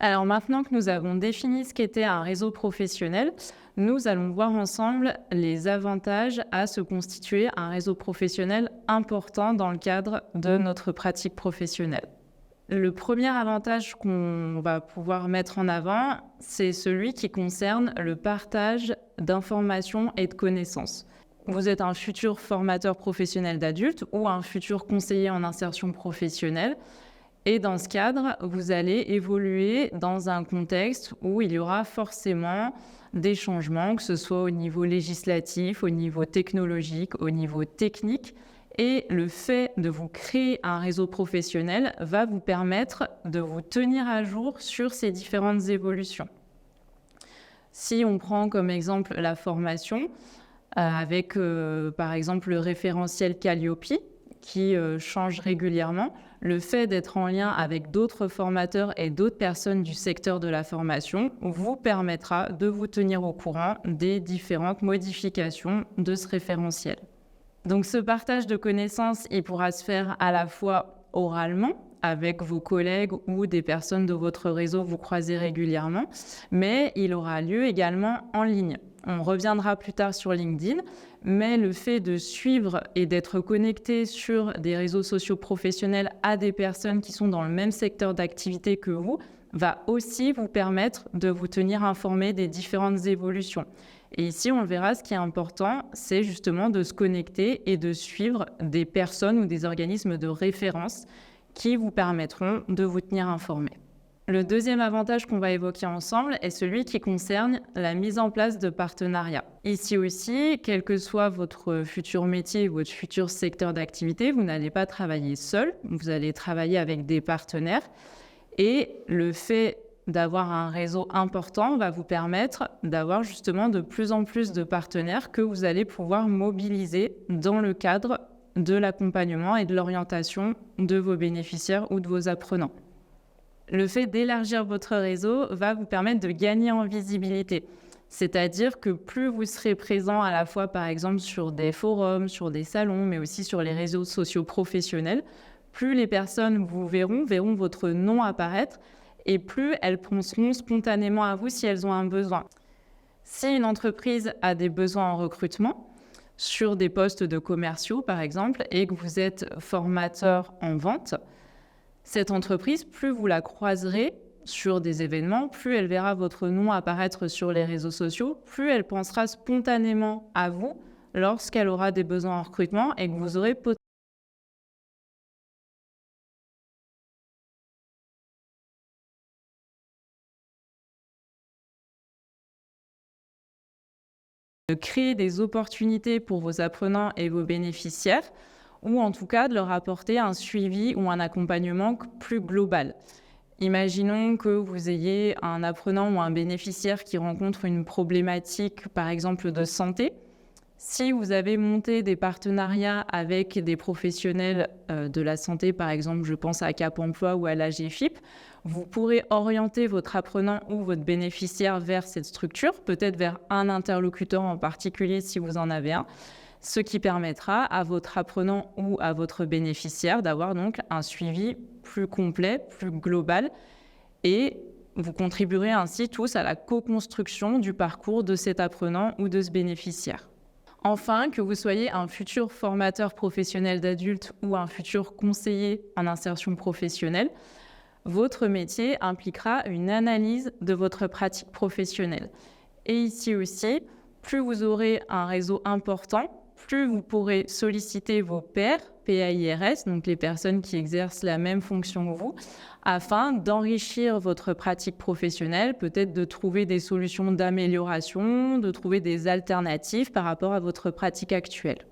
Alors maintenant que nous avons défini ce qu'était un réseau professionnel, nous allons voir ensemble les avantages à se constituer un réseau professionnel important dans le cadre de notre pratique professionnelle. Le premier avantage qu'on va pouvoir mettre en avant, c'est celui qui concerne le partage d'informations et de connaissances. Vous êtes un futur formateur professionnel d'adultes ou un futur conseiller en insertion professionnelle. Et dans ce cadre, vous allez évoluer dans un contexte où il y aura forcément des changements, que ce soit au niveau législatif, au niveau technologique, au niveau technique. Et le fait de vous créer un réseau professionnel va vous permettre de vous tenir à jour sur ces différentes évolutions. Si on prend comme exemple la formation, avec par exemple le référentiel Calliope, qui change régulièrement, le fait d'être en lien avec d'autres formateurs et d'autres personnes du secteur de la formation vous permettra de vous tenir au courant des différentes modifications de ce référentiel. Donc ce partage de connaissances, il pourra se faire à la fois oralement, avec vos collègues ou des personnes de votre réseau que vous croisez régulièrement, mais il aura lieu également en ligne. On reviendra plus tard sur LinkedIn, mais le fait de suivre et d'être connecté sur des réseaux sociaux professionnels à des personnes qui sont dans le même secteur d'activité que vous va aussi vous permettre de vous tenir informé des différentes évolutions. Et ici, on le verra, ce qui est important, c'est justement de se connecter et de suivre des personnes ou des organismes de référence qui vous permettront de vous tenir informé. Le deuxième avantage qu'on va évoquer ensemble est celui qui concerne la mise en place de partenariats. Ici aussi, quel que soit votre futur métier ou votre futur secteur d'activité, vous n'allez pas travailler seul, vous allez travailler avec des partenaires. Et le fait d'avoir un réseau important va vous permettre d'avoir justement de plus en plus de partenaires que vous allez pouvoir mobiliser dans le cadre de l'accompagnement et de l'orientation de vos bénéficiaires ou de vos apprenants. Le fait d'élargir votre réseau va vous permettre de gagner en visibilité. C'est-à-dire que plus vous serez présent à la fois, par exemple, sur des forums, sur des salons, mais aussi sur les réseaux sociaux professionnels, plus les personnes vous verront votre nom apparaître et plus elles penseront spontanément à vous si elles ont un besoin. Si une entreprise a des besoins en recrutement, sur des postes de commerciaux, par exemple, et que vous êtes formateur en vente, cette entreprise, plus vous la croiserez sur des événements, plus elle verra votre nom apparaître sur les réseaux sociaux, plus elle pensera spontanément à vous lorsqu'elle aura des besoins en recrutement et que vous aurez de créer des opportunités pour vos apprenants et vos bénéficiaires, ou en tout cas de leur apporter un suivi ou un accompagnement plus global. Imaginons que vous ayez un apprenant ou un bénéficiaire qui rencontre une problématique, par exemple de santé. Si vous avez monté des partenariats avec des professionnels de la santé, par exemple, je pense à Cap Emploi ou à l'AGFIP, vous pourrez orienter votre apprenant ou votre bénéficiaire vers cette structure, peut-être vers un interlocuteur en particulier si vous en avez un, ce qui permettra à votre apprenant ou à votre bénéficiaire d'avoir donc un suivi plus complet, plus global, et vous contribuerez ainsi tous à la co-construction du parcours de cet apprenant ou de ce bénéficiaire. Enfin, que vous soyez un futur formateur professionnel d'adultes ou un futur conseiller en insertion professionnelle, votre métier impliquera une analyse de votre pratique professionnelle. Et ici aussi, plus vous aurez un réseau important, plus vous pourrez solliciter vos pairs, PAIRS, donc les personnes qui exercent la même fonction que vous, afin d'enrichir votre pratique professionnelle, peut-être de trouver des solutions d'amélioration, de trouver des alternatives par rapport à votre pratique actuelle.